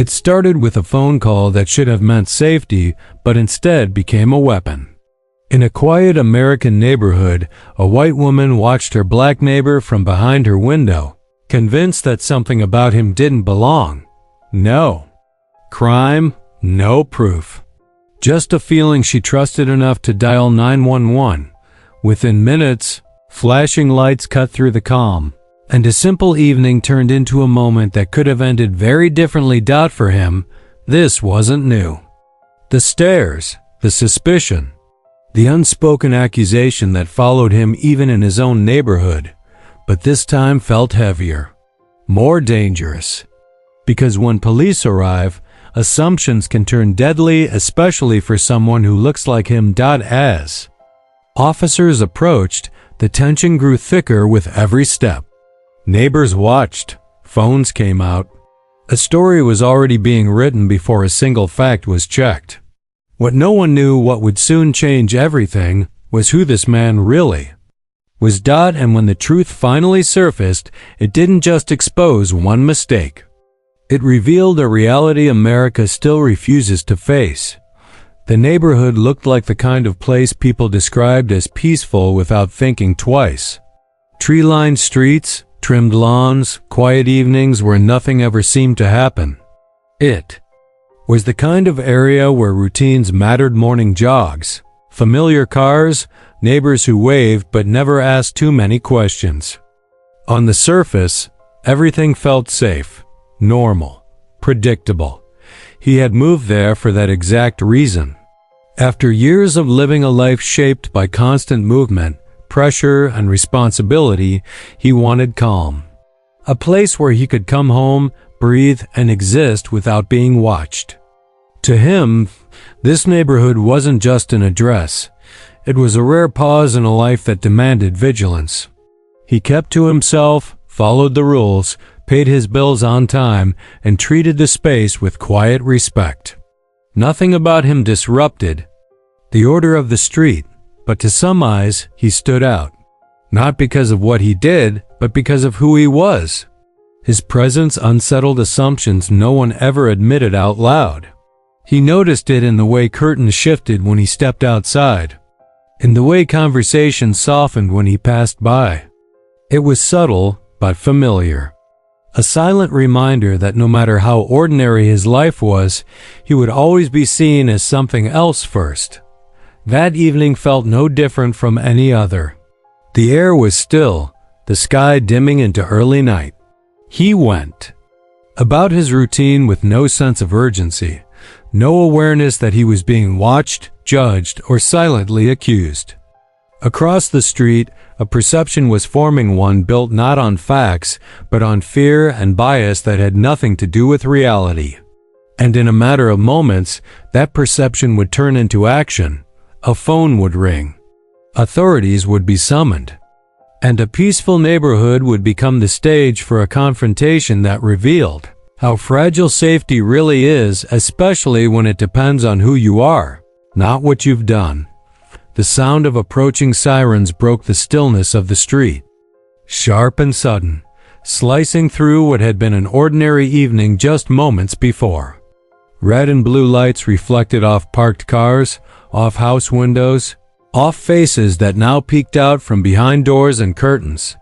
It started with a phone call that should have meant safety, but instead became a weapon. In a quiet American neighborhood, a white woman watched her black neighbor from behind her window, convinced that something about him didn't belong. No crime, no proof. Just a feeling she trusted enough to dial 911. Within minutes, flashing lights cut through the calm, and a simple evening turned into a moment that could have ended very differently. For him, this wasn't new. The stares, the suspicion, the unspoken accusation that followed him even in his own neighborhood, but this time felt heavier, more dangerous. Because when police arrive, assumptions can turn deadly, especially for someone who looks like him. As officers approached, the tension grew thicker with every step. Neighbors watched, phones came out. A story was already being written before a single fact was checked. What no one knew, what would soon change everything, was who this man really was. And when the truth finally surfaced, it didn't just expose one mistake. It revealed a reality America still refuses to face. The neighborhood looked like the kind of place people described as peaceful without thinking twice. Tree-lined streets, trimmed lawns, quiet evenings where nothing ever seemed to happen. It was the kind of area where routines mattered: morning jogs, familiar cars, neighbors who waved but never asked too many questions. On the surface, everything felt safe, normal, predictable. He had moved there for that exact reason. After years of living a life shaped by constant movement, pressure, and responsibility, he wanted calm. A place where he could come home, breathe, and exist without being watched. To him, this neighborhood wasn't just an address. It was a rare pause in a life that demanded vigilance. He kept to himself, followed the rules, paid his bills on time, and treated the space with quiet respect. Nothing about him disrupted the order of the street, but to some eyes, he stood out. Not because of what he did, but because of who he was. His presence unsettled assumptions no one ever admitted out loud. He noticed it in the way curtains shifted when he stepped outside, in the way conversation softened when he passed by. It was subtle, but familiar. A silent reminder that no matter how ordinary his life was, he would always be seen as something else first. That evening felt no different from any other. The air was still, the sky dimming into early night. He went about his routine with no sense of urgency, no awareness that he was being watched, judged, or silently accused. Across the street, a perception was forming, one built not on facts, but on fear and bias that had nothing to do with reality. And in a matter of moments, that perception would turn into action. A phone would ring. Authorities would be summoned. And a peaceful neighborhood would become the stage for a confrontation that revealed how fragile safety really is, especially when it depends on who you are, not what you've done. The sound of approaching sirens broke the stillness of the street. Sharp and sudden, slicing through what had been an ordinary evening just moments before. Red and blue lights reflected off parked cars, off house windows, off faces that now peeked out from behind doors and curtains.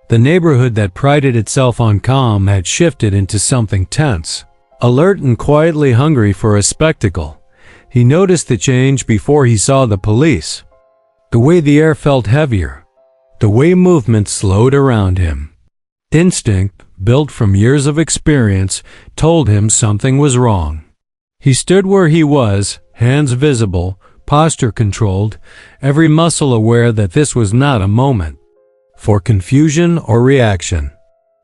The neighborhood that prided itself on calm had shifted into something tense, alert and quietly hungry for a spectacle. He noticed the change before he saw the police. The way the air felt heavier, the way movement slowed around him. Instinct, built from years of experience, told him something was wrong. He stood where he was, hands visible, posture controlled, every muscle aware that this was not a moment for confusion or reaction.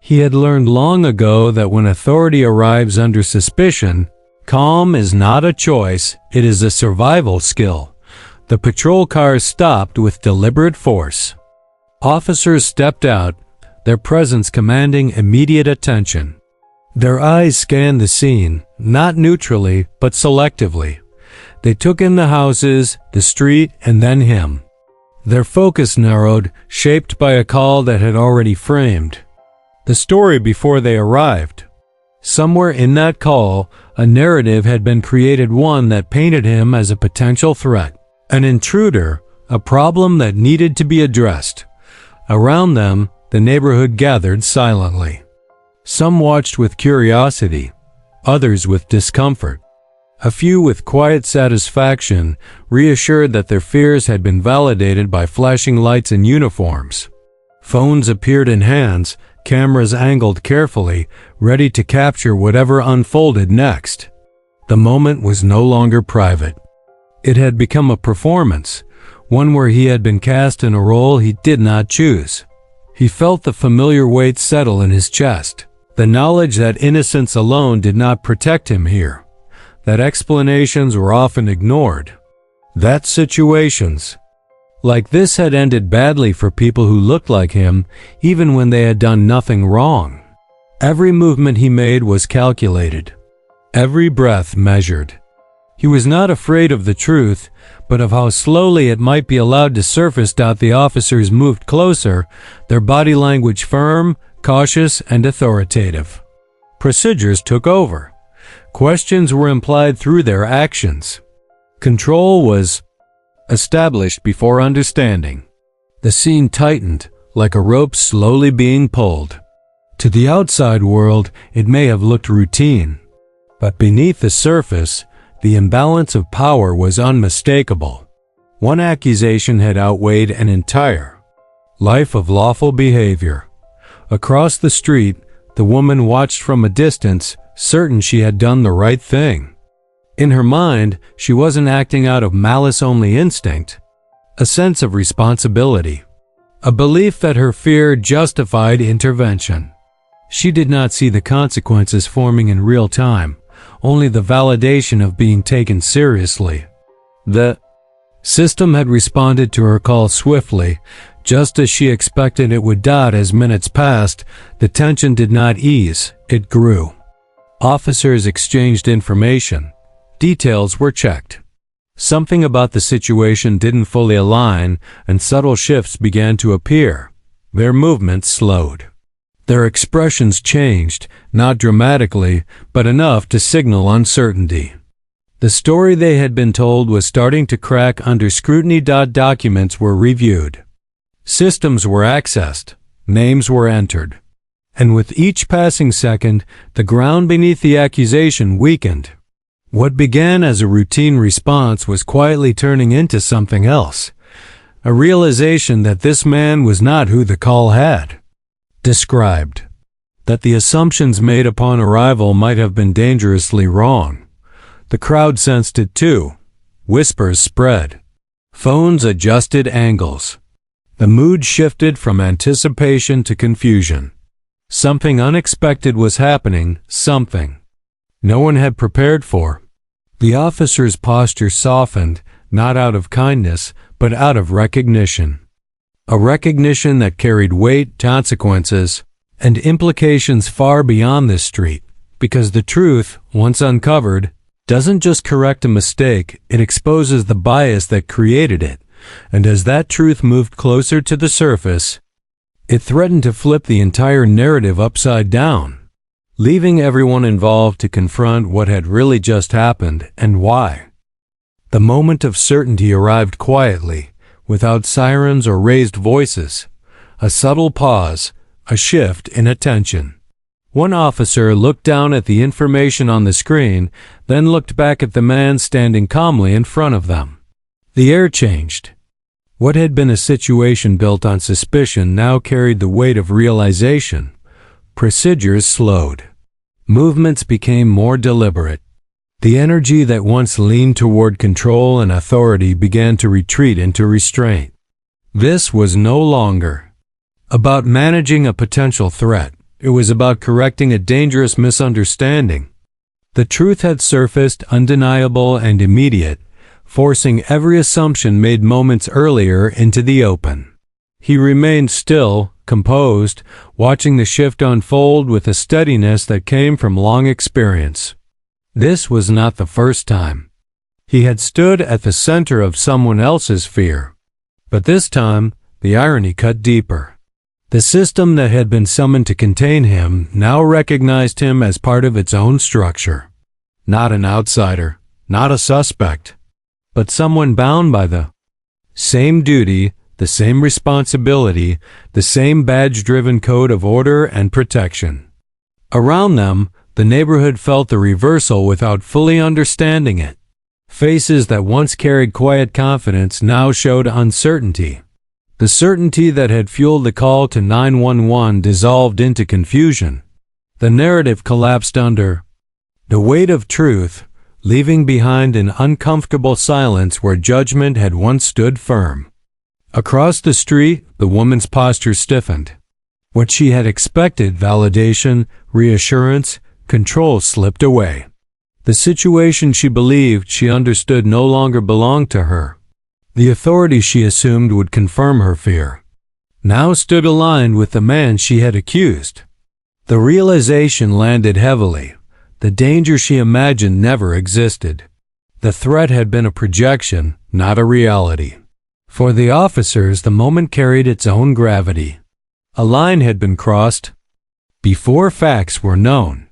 He had learned long ago that when authority arrives under suspicion, calm is not a choice, it is a survival skill. The patrol cars stopped with deliberate force. Officers stepped out, their presence commanding immediate attention. Their eyes scanned the scene, not neutrally, but selectively. They took in the houses, the street, and then him. Their focus narrowed, shaped by a call that had already framed the story before they arrived. Somewhere in that call, a narrative had been created, one that painted him as a potential threat, an intruder, a problem that needed to be addressed. Around them, the neighborhood gathered silently. Some watched with curiosity, others with discomfort. A few with quiet satisfaction, reassured that their fears had been validated by flashing lights and uniforms. Phones appeared in hands, cameras angled carefully, ready to capture whatever unfolded next. The moment was no longer private. It had become a performance, one where he had been cast in a role he did not choose. He felt the familiar weight settle in his chest, the knowledge that innocence alone did not protect him here, that explanations were often ignored, that situations like this had ended badly for people who looked like him, even when they had done nothing wrong. Every movement he made was calculated, every breath measured. He was not afraid of the truth, but of how slowly it might be allowed to surface. The officers moved closer, their body language firm, cautious, and authoritative. Procedures took over. Questions were implied through their actions. Control was established before understanding. The scene tightened, like a rope slowly being pulled. To the outside world, it may have looked routine, but beneath the surface, the imbalance of power was unmistakable. One accusation had outweighed an entire life of lawful behavior. Across the street, the woman watched from a distance, certain she had done the right thing. In her mind, she wasn't acting out of malice-only instinct, a sense of responsibility, a belief that her fear justified intervention. She did not see the consequences forming in real time, only the validation of being taken seriously. The system had responded to her call swiftly, just as she expected it would. As minutes passed, the tension did not ease, it grew. Officers exchanged information. Details were checked. Something about the situation didn't fully align, and subtle shifts began to appear. Their movements slowed. Their expressions changed, not dramatically, but enough to signal uncertainty. The story they had been told was starting to crack under scrutiny. Documents were reviewed. Systems were accessed. Names were entered. And with each passing second, the ground beneath the accusation weakened. What began as a routine response was quietly turning into something else. A realization that this man was not who the call had described. That the assumptions made upon arrival might have been dangerously wrong. The crowd sensed it too. Whispers spread. Phones adjusted angles. The mood shifted from anticipation to confusion. Something unexpected was happening, something no one had prepared for. The officer's posture softened, not out of kindness, but out of recognition. A recognition that carried weight, consequences, and implications far beyond this street, because the truth, once uncovered, doesn't just correct a mistake, it exposes the bias that created it, and as that truth moved closer to the surface, it threatened to flip the entire narrative upside down, leaving everyone involved to confront what had really just happened and why. The moment of certainty arrived quietly, without sirens or raised voices. A subtle pause, a shift in attention. One officer looked down at the information on the screen, then looked back at the man standing calmly in front of them. The air changed. What had been a situation built on suspicion now carried the weight of realization. Procedures slowed. Movements became more deliberate. The energy that once leaned toward control and authority began to retreat into restraint. This was no longer about managing a potential threat. It was about correcting a dangerous misunderstanding. The truth had surfaced, undeniable and immediate, forcing every assumption made moments earlier into the open. He remained still, composed, watching the shift unfold with a steadiness that came from long experience. This was not the first time. He had stood at the center of someone else's fear. But this time, the irony cut deeper. The system that had been summoned to contain him now recognized him as part of its own structure. Not an outsider, not a suspect, but someone bound by the same duty, the same responsibility, the same badge-driven code of order and protection. Around them, the neighborhood felt the reversal without fully understanding it. Faces that once carried quiet confidence now showed uncertainty. The certainty that had fueled the call to 911 dissolved into confusion. The narrative collapsed under the weight of truth, leaving behind an uncomfortable silence where judgment had once stood firm. Across the street, the woman's posture stiffened. What she had expected, validation, reassurance, control, slipped away. The situation she believed she understood no longer belonged to her. The authority she assumed would confirm her fear now stood aligned with the man she had accused. The realization landed heavily. The danger she imagined never existed. The threat had been a projection, not a reality. For the officers, the moment carried its own gravity. A line had been crossed before facts were known.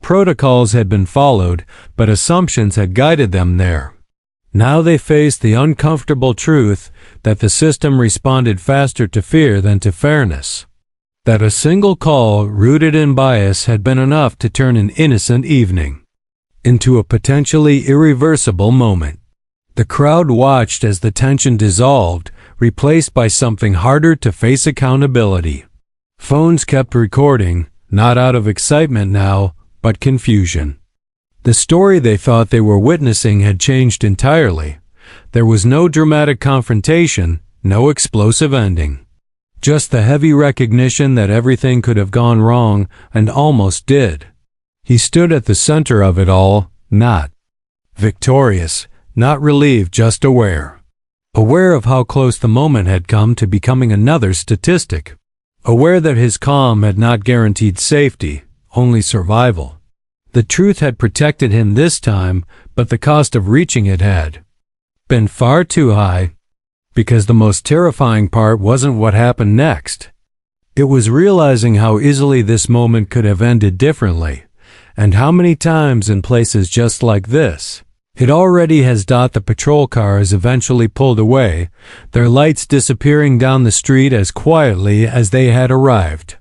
Protocols had been followed, but assumptions had guided them there. Now they faced the uncomfortable truth that the system responded faster to fear than to fairness. That a single call rooted in bias had been enough to turn an innocent evening into a potentially irreversible moment. The crowd watched as the tension dissolved, replaced by something harder to face: accountability. Phones kept recording, not out of excitement now, but confusion. The story they thought they were witnessing had changed entirely. There was no dramatic confrontation, no explosive ending. Just the heavy recognition that everything could have gone wrong, and almost did. He stood at the center of it all, not victorious, not relieved, just aware. Aware of how close the moment had come to becoming another statistic. Aware that his calm had not guaranteed safety, only survival. The truth had protected him this time, but the cost of reaching it had been far too high. Because the most terrifying part wasn't what happened next. It was realizing how easily this moment could have ended differently, and how many times in places just like this. It already has. The patrol cars eventually pulled away, their lights disappearing down the street as quietly as they had arrived.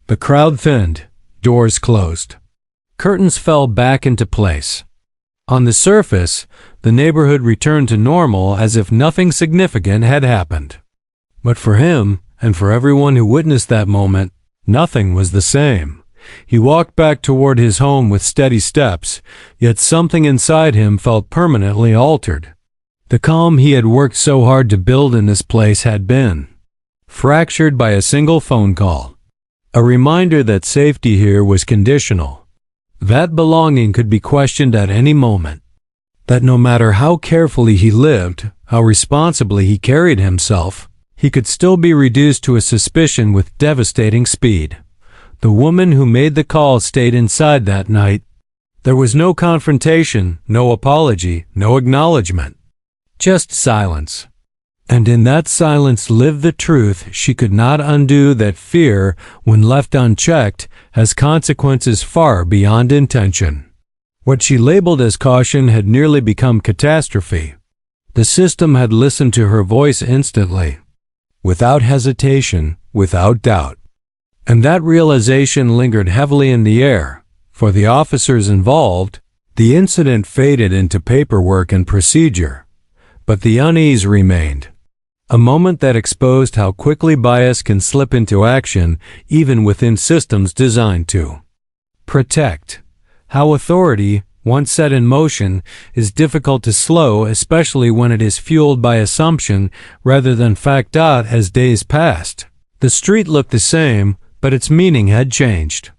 The crowd thinned, doors closed. Curtains fell back into place. On the surface, the neighborhood returned to normal as if nothing significant had happened. But for him, and for everyone who witnessed that moment, nothing was the same. He walked back toward his home with steady steps, yet something inside him felt permanently altered. The calm he had worked so hard to build in this place had been fractured by a single phone call. A reminder that safety here was conditional. That belonging could be questioned at any moment. That no matter how carefully he lived, how responsibly he carried himself, he could still be reduced to a suspicion with devastating speed. The woman who made the call stayed inside that night. There was no confrontation, no apology, no acknowledgement. Just silence. And in that silence lived the truth she could not undo, that fear, when left unchecked, has consequences far beyond intention. What she labeled as caution had nearly become catastrophe. The system had listened to her voice instantly, without hesitation, without doubt. And that realization lingered heavily in the air. For the officers involved, the incident faded into paperwork and procedure. But the unease remained. A moment that exposed how quickly bias can slip into action, even within systems designed to protect. How authority, once set in motion, is difficult to slow, especially when it is fueled by assumption rather than fact. As days passed, the street looked the same, but its meaning had changed.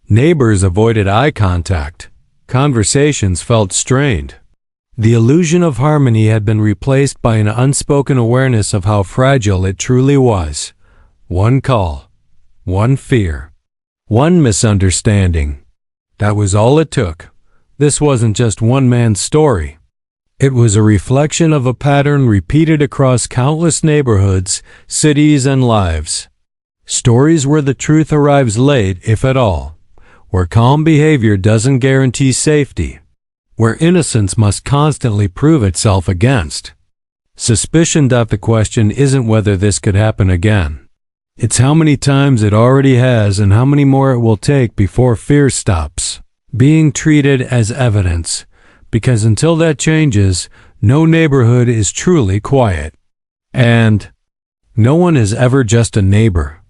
Neighbors avoided eye contact. Conversations felt strained. The illusion of harmony had been replaced by an unspoken awareness of how fragile it truly was. One call, one fear, one misunderstanding. That was all it took. This wasn't just one man's story. It was a reflection of a pattern repeated across countless neighborhoods, cities, and lives. Stories where the truth arrives late, if at all. Where calm behavior doesn't guarantee safety. Where innocence must constantly prove itself against. Suspicion. The question isn't whether this could happen again. It's how many times it already has and how many more it will take before fear stops being treated as evidence. Because until that changes, no neighborhood is truly quiet. And no one is ever just a neighbor.